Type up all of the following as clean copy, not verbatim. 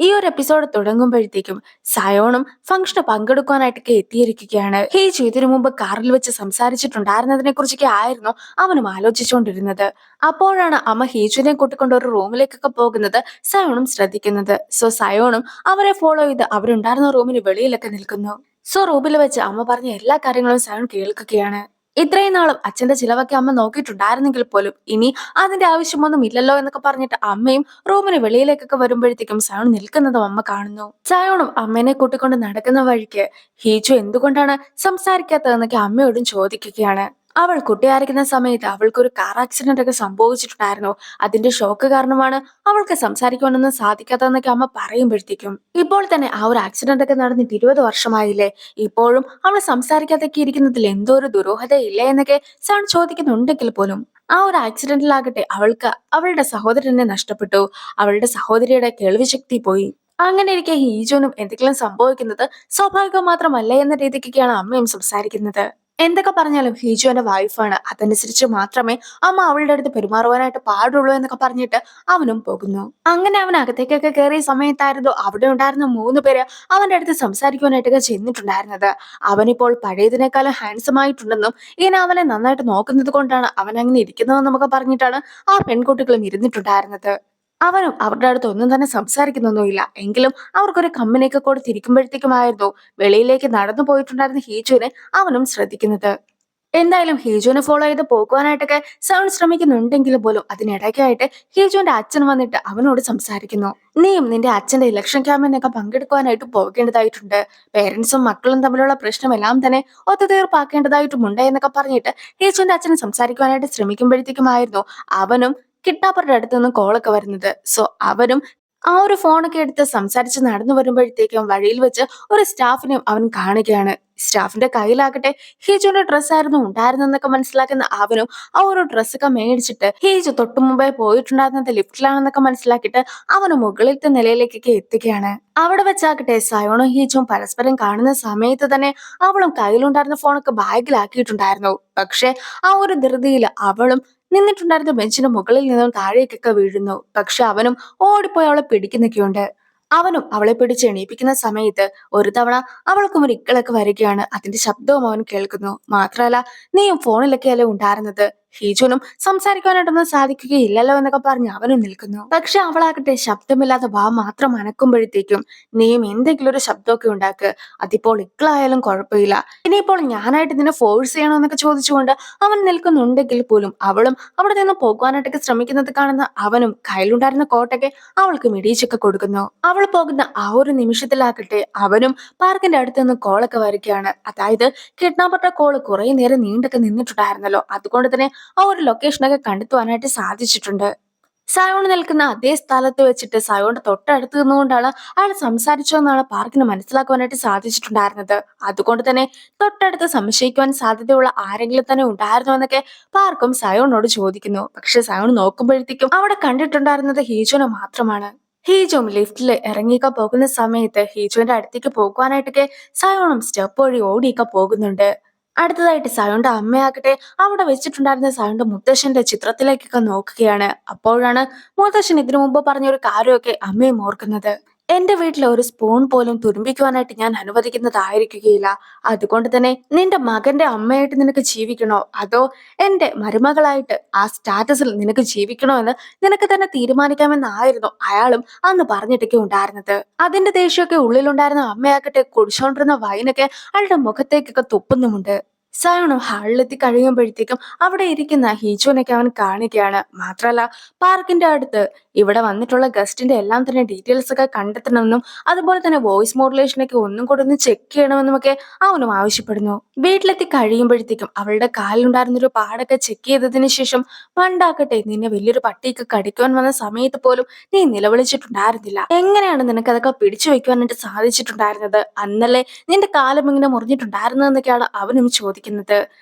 ഈ ഒരു എപ്പിസോഡ് തുടങ്ങുമ്പോഴത്തേക്കും സയോണും ഫംഗ്ഷന് പങ്കെടുക്കാനായിട്ടൊക്കെ എത്തിയിരിക്കുകയാണ്. ഹേജു ഇതിനു മുമ്പ് കാറിൽ വെച്ച് സംസാരിച്ചിട്ടുണ്ടായിരുന്നതിനെ കുറിച്ചൊക്കെ ആയിരുന്നു അവനും ആലോചിച്ചുകൊണ്ടിരുന്നത്. അപ്പോഴാണ് അമ്മ ഹേജുവിനെ കൂട്ടിക്കൊണ്ട് ഒരു റൂമിലേക്കൊക്കെ പോകുന്നത് സയോണും ശ്രദ്ധിക്കുന്നത്. സയോണും അവരെ ഫോളോ ചെയ്ത് അവരുണ്ടായിരുന്ന റൂമിന് വെളിയിലൊക്കെ നിൽക്കുന്നു. റൂമിൽ വെച്ച് അമ്മ പറഞ്ഞ എല്ലാ കാര്യങ്ങളും സയോൺ കേൾക്കുകയാണ്. ഇത്രയും നാളും അച്ഛന്റെ ചിലവൊക്കെ അമ്മ നോക്കിയിട്ടുണ്ടായിരുന്നെങ്കിൽ പോലും ഇനി അതിന്റെ ആവശ്യമൊന്നും ഇല്ലല്ലോ എന്നൊക്കെ പറഞ്ഞിട്ട് അമ്മയും റൂമിന് വെളിയിലേക്കൊക്കെ വരുമ്പോഴത്തേക്കും സയോൺ നിൽക്കുന്നതും അമ്മ കാണുന്നു. സയോണും അമ്മേനെ കൂട്ടിക്കൊണ്ട് നടക്കുന്ന വഴിക്ക് ഹീച്ചു എന്തുകൊണ്ടാണ് സംസാരിക്കാത്തതെന്നൊക്കെ അമ്മയോടും ചോദിക്കുകയാണ്. അവൾ കുട്ടിയായിരിക്കുന്ന സമയത്ത് അവൾക്കൊരു കാർ ആക്സിഡന്റ് ഒക്കെ സംഭവിച്ചിട്ടുണ്ടായിരുന്നു. അതിന്റെ ഷോക്ക് കാരണമാണ് അവൾക്ക് സംസാരിക്കുവാനൊന്നും സാധിക്കാത്തതെന്നൊക്കെ അമ്മ പറയുമ്പോഴത്തേക്കും ഇപ്പോൾ തന്നെ ആ ഒരു ആക്സിഡന്റ് ഒക്കെ നടന്നിട്ട് 20 വർഷമായില്ലേ, ഇപ്പോഴും അവൾ സംസാരിക്കാതൊക്കെ ഇരിക്കുന്നതിൽ എന്തോ ഒരു ദുരൂഹതയില്ലേ എന്നൊക്കെ സാൻ ചോദിക്കുന്നുണ്ടെങ്കിൽ പോലും ആ ഒരു ആക്സിഡന്റിലാകട്ടെ അവൾക്ക് അവളുടെ സഹോദരനെ നഷ്ടപ്പെട്ടു. അവളുടെ സഹോദരിയുടെ കേൾവിശക്തി പോയി. അങ്ങനെ ഇരിക്കെ ഹീജോനും എന്തെങ്കിലും സംഭവിക്കുന്നത് സ്വാഭാവികം മാത്രമല്ല എന്ന രീതിക്കൊക്കെയാണ് അമ്മയും സംസാരിക്കുന്നത്. എന്തൊക്കെ പറഞ്ഞാലും ഹീജു എന്റെ വൈഫാണ്, അതനുസരിച്ച് മാത്രമേ അമ്മ അവളുടെ അടുത്ത് പെരുമാറുവാനായിട്ട് പാടുള്ളൂ എന്നൊക്കെ പറഞ്ഞിട്ട് അവനും പോകുന്നു. അങ്ങനെ അവൻ അകത്തേക്കൊക്കെ കയറിയ സമയത്തായിരുന്നു അവിടെ ഉണ്ടായിരുന്ന 3 പേര് അവന്റെ അടുത്ത് സംസാരിക്കുവാനായിട്ടൊക്കെ ചെന്നിട്ടുണ്ടായിരുന്നത്. അവനിപ്പോൾ പഴയതിനേക്കാളും ഹാൻസം ആയിട്ടുണ്ടെന്നും ഇങ്ങനെ അവനെ നന്നായിട്ട് നോക്കുന്നത് കൊണ്ടാണ് അവൻ അങ്ങനെ ഇരിക്കുന്നതെന്നൊക്കെ പറഞ്ഞിട്ടാണ് ആ പെൺകുട്ടികളും ഇരുന്നിട്ടുണ്ടായിരുന്നത്. അവനും അവരുടെ അടുത്ത് ഒന്നും തന്നെ സംസാരിക്കുന്നൊന്നുമില്ല. എങ്കിലും അവർക്കൊരു കമ്പനിയൊക്കെ കൊടുത്തിരിക്കുമ്പോഴത്തേക്കുമായിരുന്നു വെളിയിലേക്ക് നടന്നു പോയിട്ടുണ്ടായിരുന്ന ഹീജുവിനെ അവനും ശ്രദ്ധിക്കുന്നത്. എന്തായാലും ഹീജുവിനെ ഫോളോ ചെയ്ത് പോകുവാനായിട്ടൊക്കെ സൗൺ ശ്രമിക്കുന്നുണ്ടെങ്കിൽ പോലും അതിനിടയ്ക്കായിട്ട് ഹീജുവിന്റെ അച്ഛൻ വന്നിട്ട് അവനോട് സംസാരിക്കുന്നു. നീയും നിന്റെ അച്ഛന്റെ ഇലക്ഷൻ ക്യാമ്പയിനൊക്കെ പങ്കെടുക്കുവാനായിട്ട് പോകേണ്ടതായിട്ടുണ്ട്. പേരൻസും മക്കളും തമ്മിലുള്ള പ്രശ്നമെല്ലാം തന്നെ ഒത്തുതീർപ്പാക്കേണ്ടതായിട്ടുമുണ്ട് എന്നൊക്കെ പറഞ്ഞിട്ട് ഹീജുവിന്റെ അച്ഛൻ സംസാരിക്കുവാനായിട്ട് ശ്രമിക്കുമ്പോഴത്തേക്കുമായിരുന്നു അവനും കിഡ്നാപ്പറുടെ അടുത്ത് നിന്ന് കോളൊക്കെ വരുന്നത്. അവനും ആ ഒരു ഫോണൊക്കെ എടുത്ത് സംസാരിച്ച് നടന്നു വരുമ്പോഴത്തേക്കും വഴിയിൽ വെച്ച് ഒരു സ്റ്റാഫിനെയും അവൻ കാണുകയാണ്. സ്റ്റാഫിന്റെ കയ്യിലാകട്ടെ ഹീജുവിന്റെ ഡ്രസ്സായിരുന്നു ഉണ്ടായിരുന്നെന്നൊക്കെ മനസ്സിലാക്കുന്ന അവനും ആ ഒരു ഡ്രസ്സൊക്കെ മേടിച്ചിട്ട് ഹീജു തൊട്ടു മുമ്പേ പോയിട്ടുണ്ടായിരുന്നത് ലിഫ്റ്റിലാണെന്നൊക്കെ മനസ്സിലാക്കിയിട്ട് അവന് മുകളിലത്തെ നിലയിലേക്കൊക്കെ എത്തുകയാണ്. അവിടെ വെച്ചാകട്ടെ സയോണും ഹീജും പരസ്പരം കാണുന്ന സമയത്ത് തന്നെ അവളും കയ്യിലുണ്ടായിരുന്ന ഫോണൊക്കെ ബാഗിലാക്കിയിട്ടുണ്ടായിരുന്നു. പക്ഷെ ആ ഒരു ധൃതിയിൽ അവളും നിന്നിട്ടുണ്ടായിരുന്ന ബെഞ്ചിന് മുകളിൽ നിന്നും താഴേക്കൊക്കെ വീഴുന്നു. പക്ഷെ അവനും ഓടിപ്പോയി അവളെ പിടിക്കുന്നൊക്കെയുണ്ട്. അവനും അവളെ പിടിച്ച് എണീപ്പിക്കുന്ന സമയത്ത് ഒരു തവണ അവൾക്കും ഒരു ഇക്കളൊക്കെ വരികയാണ്. അതിന്റെ ശബ്ദവും അവൻ കേൾക്കുന്നു. മാത്രമല്ല, നീയും ഫോണിലൊക്കെയല്ലേ ഉണ്ടായിരുന്നത്, ഹീജുനും സംസാരിക്കാനായിട്ടൊന്നും സാധിക്കുകയില്ലല്ലോ എന്നൊക്കെ പറഞ്ഞ് അവനും നിൽക്കുന്നു. പക്ഷെ അവളാകട്ടെ ശബ്ദമില്ലാതെ വാ മാത്രം അനക്കുമ്പോഴത്തേക്കും നീയും എന്തെങ്കിലും ഒരു ശബ്ദമൊക്കെ ഉണ്ടാക്ക്, അതിപ്പോൾ ഇക്കളായാലും കുഴപ്പമില്ല, ഇനിയിപ്പോൾ ഞാനായിട്ട് നിന്നെ ഫോഴ്സ് ചെയ്യണോ എന്നൊക്കെ ചോദിച്ചുകൊണ്ട് അവൻ നിൽക്കുന്നുണ്ടെങ്കിൽ പോലും അവളും അവിടെ നിന്ന് പോകുവാനായിട്ടൊക്കെ ശ്രമിക്കുന്നത് കാണുന്ന അവനും കയ്യിലുണ്ടായിരുന്ന കോട്ടൊക്കെ അവൾക്ക് മിടിയിച്ചൊക്കെ കൊടുക്കുന്നു. അവൾ പോകുന്ന ആ ഒരു നിമിഷത്തിലാകട്ടെ അവനും പാർക്കിന്റെ അടുത്ത് നിന്ന് കോളൊക്കെ വരികയാണ്. അതായത് കിഡ്നാപ്പറുടെ കോള് കുറെ നേരം നീണ്ടൊക്കെ നിന്നിട്ടുണ്ടായിരുന്നല്ലോ, അതുകൊണ്ട് തന്നെ ആ ഒരു ലൊക്കേഷനൊക്കെ കണ്ടെത്തുവാനായിട്ട് സാധിച്ചിട്ടുണ്ട്. സയോൺ നിൽക്കുന്ന അതേ സ്ഥലത്ത് വെച്ചിട്ട് സയോണിന്റെ തൊട്ടടുത്ത് നിന്നുകൊണ്ടാണ് അയാൾ സംസാരിച്ചതെന്നാണ് പാർക്കിന് മനസ്സിലാക്കുവാനായിട്ട് സാധിച്ചിട്ടുണ്ടായിരുന്നത്. അതുകൊണ്ട് തന്നെ തൊട്ടടുത്ത് സംശയിക്കുവാൻ സാധ്യതയുള്ള ആരെങ്കിലും തന്നെ ഉണ്ടായിരുന്നോ എന്നൊക്കെ പാർക്കും സയോണിനോട് ചോദിക്കുന്നു. പക്ഷെ സയോൺ നോക്കുമ്പോഴത്തേക്കും അവിടെ കണ്ടിട്ടുണ്ടായിരുന്നത് ഹീജുവിനെ മാത്രമാണ്. ഹീജും ലിഫ്റ്റിൽ ഇറങ്ങിയൊക്കെ പോകുന്ന സമയത്ത് ഹീജുവിന്റെ അടുത്തേക്ക് പോകുവാനായിട്ടൊക്കെ സയോണും സ്റ്റെപ്പ് വഴി ഓടിയൊക്കെ പോകുന്നുണ്ട്. അടുത്തതായിട്ട് സയോന്റെ അമ്മയാകട്ടെ അവിടെ വെച്ചിട്ടുണ്ടായിരുന്ന സയോന്റെ മുത്തശ്ശന്റെ ചിത്രത്തിലേക്കൊക്കെ നോക്കുകയാണ്. അപ്പോഴാണ് മുത്തശ്ശൻ ഇതിനു മുമ്പ് പറഞ്ഞൊരു കാര്യമൊക്കെ അമ്മയും ഓർക്കുന്നത്. എന്റെ വീട്ടിലെ ഒരു സ്പൂൺ പോലും തുരുമ്പിക്കുവാനായിട്ട് ഞാൻ അനുവദിക്കുന്നതായിരിക്കുകയില്ല. അതുകൊണ്ട് തന്നെ നിന്റെ മകന്റെ അമ്മയായിട്ട് നിനക്ക് ജീവിക്കണോ അതോ എന്റെ മരുമകളായിട്ട് ആ സ്റ്റാറ്റസിൽ നിനക്ക് ജീവിക്കണോ എന്ന് നിനക്ക് തന്നെ തീരുമാനിക്കാമെന്നായിരുന്നു അയാളും അന്ന് പറഞ്ഞിട്ടൊക്കെ ഉണ്ടായിരുന്നത്. അതിന്റെ ദേഷ്യമൊക്കെ ഉള്ളിലുണ്ടായിരുന്ന അമ്മയാകട്ടെ കുടിച്ചോണ്ടിരുന്ന വൈനൊക്കെ അയാളുടെ മുഖത്തേക്കൊക്കെ തുപ്പുന്നുമുണ്ട്. സയോണും ഹാളിലെത്തി കഴിയുമ്പോഴത്തേക്കും അവിടെ ഇരിക്കുന്ന ഹീജുവിനൊക്കെ അവൻ കാണുകയാണ്. മാത്രല്ല, പാർക്കിന്റെ അടുത്ത് ഇവിടെ വന്നിട്ടുള്ള ഗസ്റ്റിന്റെ എല്ലാം തന്നെ ഡീറ്റെയിൽസ് ഒക്കെ കണ്ടെത്തണമെന്നും അതുപോലെ തന്നെ വോയിസ് മോഡുലേഷനൊക്കെ ഒന്നും കൂടെ ഒന്ന് ചെക്ക് ചെയ്യണമെന്നും ഒക്കെ അവനും ആവശ്യപ്പെടുന്നു. വീട്ടിലെത്തി കഴിയുമ്പോഴത്തേക്കും അവളുടെ കാലിലുണ്ടായിരുന്നൊരു പാടൊക്കെ ചെക്ക് ചെയ്തതിനു ശേഷം പണ്ടാക്കട്ടെ നിന്നെ വലിയൊരു പട്ടിയൊക്കെ കടിക്കുവാൻ വന്ന സമയത്ത് പോലും നീ നിലവിളിച്ചിട്ടുണ്ടായിരുന്നില്ല, എങ്ങനെയാണ് നിനക്ക് അതൊക്കെ പിടിച്ചു വെക്കുവാനായിട്ട് സാധിച്ചിട്ടുണ്ടായിരുന്നത്, അന്നല്ലേ നിന്റെ കാലം ഇങ്ങനെ മുറിഞ്ഞിട്ടുണ്ടായിരുന്നതെന്നൊക്കെയാണ് അവനും ചോദിക്കുന്നത്.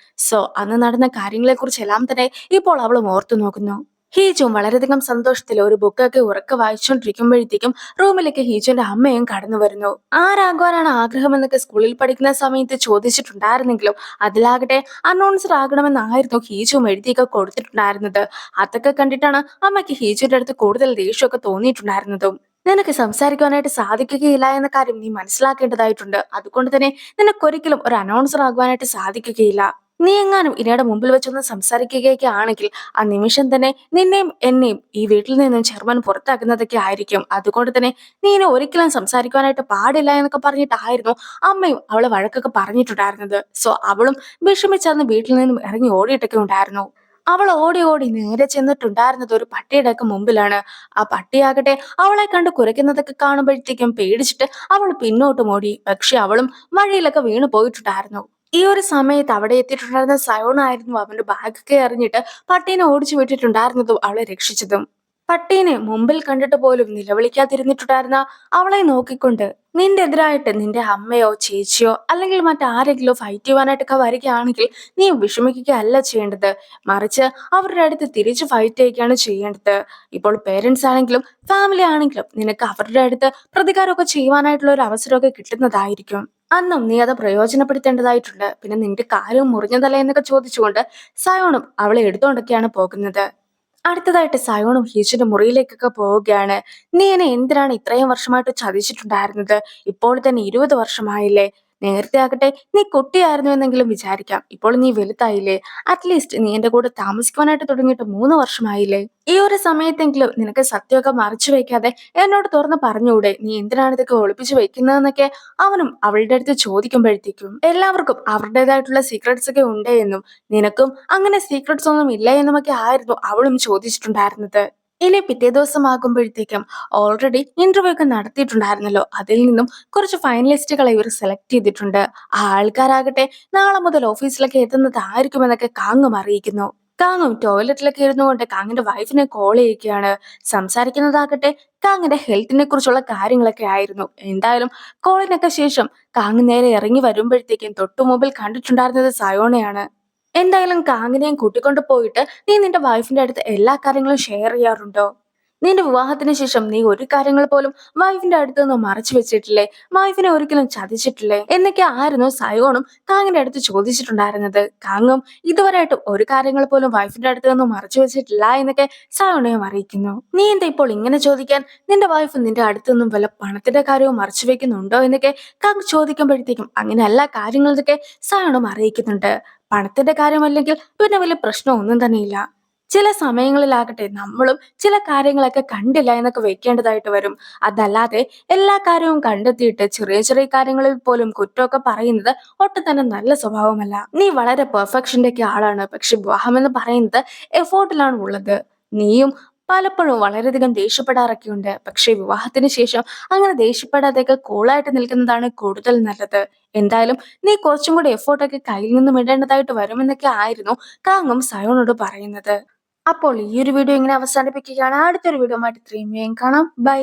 അന്ന് നടന്ന കാര്യങ്ങളെ കുറിച്ചെല്ലാം തന്നെ ഇപ്പോൾ അവളും ഓർത്തു നോക്കുന്നു. ഹീജും വളരെയധികം സന്തോഷത്തിൽ ഒരു ബുക്കൊക്കെ ഉറക്കെ വായിച്ചുകൊണ്ടിരിക്കുമ്പോഴത്തേക്കും റൂമിലേക്ക് ഹീജുവിന്റെ അമ്മയും കടന്നു വരുന്നു. ആരാകുവാനാണ് ആഗ്രഹം എന്നൊക്കെ സ്കൂളിൽ പഠിക്കുന്ന സമയത്ത് ചോദിച്ചിട്ടുണ്ടായിരുന്നെങ്കിലും അതിലാകട്ടെ അനൗൺസർ ആകണമെന്നായിരുന്നു ഹീജുവും എഴുതിയൊക്കെ കൊടുത്തിട്ടുണ്ടായിരുന്നത്. അതൊക്കെ കണ്ടിട്ടാണ് അമ്മയ്ക്ക് ഹീജുവിന്റെ അടുത്ത് കൂടുതൽ ദേഷ്യമൊക്കെ തോന്നിയിട്ടുണ്ടായിരുന്നതും. നിനക്ക് സംസാരിക്കുവാനായിട്ട് സാധിക്കുകയില്ല എന്ന കാര്യം നീ മനസ്സിലാക്കേണ്ടതായിട്ടുണ്ട്. അതുകൊണ്ട് തന്നെ നിനക്കൊരിക്കലും ഒരു അനൗൺസർ ആകുവാനായിട്ട് സാധിക്കുകയില്ല. നീ എങ്ങാനും ഇനയുടെ മുമ്പിൽ വെച്ചൊന്ന് സംസാരിക്കുകയൊക്കെ ആണെങ്കിൽ ആ നിമിഷം തന്നെ നിന്നെയും എന്നെയും ഈ വീട്ടിൽ നിന്നും ചെയർമാൻ പുറത്താക്കുന്നതൊക്കെ ആയിരിക്കും. അതുകൊണ്ട് തന്നെ നീ ഇനി ഒരിക്കലും സംസാരിക്കുവാനായിട്ട് പാടില്ല എന്നൊക്കെ പറഞ്ഞിട്ടായിരുന്നു അമ്മയും അവളെ വഴക്കൊക്കെ പറഞ്ഞിട്ടുണ്ടായിരുന്നത്. സോ അവളും വിഷമിച്ചന്ന് വീട്ടിൽ നിന്നും ഇറങ്ങി ഓടിയിട്ടൊക്കെ ഉണ്ടായിരുന്നു. അവൾ ഓടി ഓടി നേരെ ചെന്നിട്ടുണ്ടായിരുന്നത് ഒരു പട്ടിയുടെയൊക്കെ മുമ്പിലാണ്. ആ പട്ടിയാകട്ടെ അവളെ കണ്ട് കുരയ്ക്കുന്നതൊക്കെ കാണുമ്പോഴത്തേക്കും പേടിച്ചിട്ട് അവൾ പിന്നോട്ടും ഓടി. പക്ഷെ അവളും വഴിയിലൊക്കെ വീണു പോയിട്ടുണ്ടായിരുന്നു. ഈ ഒരു സമയത്ത് അവിടെ എത്തിയിട്ടുണ്ടായിരുന്ന സയോണായിരുന്നു അവന്റെ ബാഗൊക്കെ എറിഞ്ഞിട്ട് പട്ടീനെ ഓടിച്ചു വിട്ടിട്ടുണ്ടായിരുന്നതും അവളെ രക്ഷിച്ചതും. പട്ടീനെ മുമ്പിൽ കണ്ടിട്ട് പോലും നിലവിളിക്കാതിരുന്നിട്ടുണ്ടായിരുന്ന അവളെ നോക്കിക്കൊണ്ട് നിന്റെ എതിരായിട്ട് നിന്റെ അമ്മയോ ചേച്ചിയോ അല്ലെങ്കിൽ മറ്റാരെങ്കിലും ഫൈറ്റ് ചെയ്യുവാനായിട്ടൊക്കെ വരികയാണെങ്കിൽ നീ വിഷമിക്കുകയല്ല ചെയ്യേണ്ടത്. മറിച്ച് അവരുടെ അടുത്ത് തിരിച്ച് ഫൈറ്റ് ചെയ്യുകയാണ് ചെയ്യേണ്ടത്. ഇപ്പോൾ പേരൻസ് ആണെങ്കിലും ഫാമിലി ആണെങ്കിലും നിനക്ക് അവരുടെ അടുത്ത് പ്രതികാരമൊക്കെ ചെയ്യുവാനായിട്ടുള്ള ഒരു അവസരമൊക്കെ കിട്ടുന്നതായിരിക്കും. അന്നും നീ അത് പ്രയോജനപ്പെടുത്തേണ്ടതായിട്ടുണ്ട്. പിന്നെ നിന്റെ കാലും മുറിഞ്ഞതല്ല എന്നൊക്കെ ചോദിച്ചുകൊണ്ട് സയോണും അവളെ എടുത്തുകൊണ്ടൊക്കെയാണ് പോകുന്നത്. അടുത്തതായിട്ട് സയോണും ഹീച്ചന്റെ മുറിയിലേക്കൊക്കെ പോവുകയാണ്. നീ എന്നെ എന്തിനാണ് ഇത്രയും വർഷമായിട്ട് ചതിച്ചിട്ടുണ്ടായിരുന്നത്? ഇപ്പോൾ തന്നെ 20 വർഷമായില്ലേ? നേരത്തെ ആകട്ടെ നീ കുട്ടിയായിരുന്നു എന്നെങ്കിലും വിചാരിക്കാം. ഇപ്പോൾ നീ വലുതായില്ലേ? അറ്റ്ലീസ്റ്റ് നീ എന്റെ കൂടെ താമസിക്കുവാനായിട്ട് തുടങ്ങിയിട്ട് 3 വർഷമായില്ലേ? ഈ ഒരു സമയത്തെങ്കിലും നിനക്ക് സത്യമൊക്കെ മറച്ചു വെക്കാതെ എന്നോട് തുറന്ന് പറഞ്ഞൂടെ? നീ എന്തിനാണ് ഇതൊക്കെ ഒളിപ്പിച്ചു വെക്കുന്നതെന്നൊക്കെ അവനും അവളുടെ അടുത്ത് ചോദിക്കുമ്പോഴത്തേക്കും എല്ലാവർക്കും അവരുടേതായിട്ടുള്ള സീക്രട്സ് ഒക്കെ ഉണ്ട് എന്നും നിനക്കും അങ്ങനെ സീക്രട്സ് ഒന്നും ഇല്ല എന്നുമൊക്കെ ആയിരുന്നു അവളും ചോദിച്ചിട്ടുണ്ടായിരുന്നത്. ഇനി പിറ്റേ ദിവസം ആകുമ്പോഴത്തേക്കും ഓൾറെഡി ഇന്റർവ്യൂ ഒക്കെ നടത്തിയിട്ടുണ്ടായിരുന്നല്ലോ. അതിൽ നിന്നും കുറച്ച് ഫൈനലിസ്റ്റുകളെ ഇവർ സെലക്ട് ചെയ്തിട്ടുണ്ട്. ആ ആൾക്കാരാകട്ടെ നാളെ മുതൽ ഓഫീസിലൊക്കെ എത്തുന്നതായിരിക്കുമെന്നൊക്കെ കാങ്ങും അറിയിക്കുന്നു. കാങ്ങും ടോയ്ലറ്റിലൊക്കെ ഇരുന്നുകൊണ്ട് കാങ്ങിന്റെ വൈഫിനെ കോൾ ചെയ്യുകയാണ്. സംസാരിക്കുന്നതാകട്ടെ കാങ്ങിന്റെ ഹെൽത്തിനെ കുറിച്ചുള്ള കാര്യങ്ങളൊക്കെ ആയിരുന്നു. എന്തായാലും കോളിനൊക്കെ ശേഷം കാങ് നേരെ ഇറങ്ങി വരുമ്പോഴത്തേക്കും തൊട്ടു മുമ്പിൽ കണ്ടിട്ടുണ്ടായിരുന്നത് സയോണയാണ്. എന്തായാലും കാങ്ങിനെയും കൂട്ടിക്കൊണ്ട് പോയിട്ട് നീ നിന്റെ വൈഫിന്റെ അടുത്ത് എല്ലാ കാര്യങ്ങളും ഷെയർ ചെയ്യാറുണ്ടോ? നിന്റെ വിവാഹത്തിന് ശേഷം നീ ഒരു കാര്യങ്ങൾ പോലും വൈഫിന്റെ അടുത്ത് നിന്ന് മറച്ചു വെച്ചിട്ടില്ലേ? വൈഫിനെ ഒരിക്കലും ചതിച്ചിട്ടില്ലേ എന്നൊക്കെ ആയിരുന്നു സയോണും കാങ്ങിന്റെ അടുത്ത് ചോദിച്ചിട്ടുണ്ടായിരുന്നത്. കാങ്ങും ഇതുവരെയായിട്ടും ഒരു കാര്യങ്ങൾ പോലും വൈഫിന്റെ അടുത്ത് നിന്ന് മറച്ചു വെച്ചിട്ടില്ല എന്നൊക്കെ സയോണയും അറിയിക്കുന്നു. നീ എന്താ ഇപ്പോൾ ഇങ്ങനെ ചോദിക്കാൻ? നിന്റെ വൈഫ് നിന്റെ അടുത്ത് നിന്നും വല്ല പണത്തിന്റെ കാര്യവും മറച്ചു വെക്കുന്നുണ്ടോ എന്നൊക്കെ കാങ് ചോദിക്കുമ്പോഴത്തേക്കും അങ്ങനെ എല്ലാ കാര്യങ്ങളൊക്കെ സയോണും അറിയിക്കുന്നുണ്ട്. പണത്തിന്റെ കാര്യമല്ലെങ്കിൽ പിന്നെ വലിയ പ്രശ്നമൊന്നും തന്നെയില്ല. ചില സമയങ്ങളിലാകട്ടെ നമ്മളും ചില കാര്യങ്ങളൊക്കെ കണ്ടില്ല എന്നൊക്കെ വെക്കേണ്ടതായിട്ട് വരും. അതല്ലാതെ എല്ലാ കാര്യവും കണ്ടെത്തിയിട്ട് ചെറിയ ചെറിയ കാര്യങ്ങളിൽ പോലും കുറ്റമൊക്കെ പറയുന്നത് ഒട്ടും തന്നെ നല്ല സ്വഭാവമല്ല. നീ വളരെ പെർഫെക്ഷന്റെ ഒക്കെ ആളാണ്. പക്ഷെ വിവാഹം എന്ന് പറയുന്നത് എഫോർട്ടിലാണ് ഉള്ളത്. നീയും പലപ്പോഴും വളരെയധികം ദേഷ്യപ്പെടാറൊക്കെ ഉണ്ട്. പക്ഷെ വിവാഹത്തിന് ശേഷം അങ്ങനെ ദേഷ്യപ്പെടാതെയൊക്കെ കൂളായിട്ട് നിൽക്കുന്നതാണ് കൂടുതൽ നല്ലത്. എന്തായാലും നീ കുറച്ചും കൂടി എഫോർട്ടൊക്കെ കയ്യിൽ നിന്നും ഇടേണ്ടതായിട്ട് വരുമെന്നൊക്കെ ആയിരുന്നു കാങ്ങും സയോണോട് പറയുന്നത്. അപ്പോൾ ഈ ഒരു വീഡിയോ ഇങ്ങനെ അവസാനിപ്പിക്കുകയാണ്. അടുത്തൊരു വീഡിയോ ആയിട്ട് ഇത്രയും വേഗം കാണാം. ബൈ.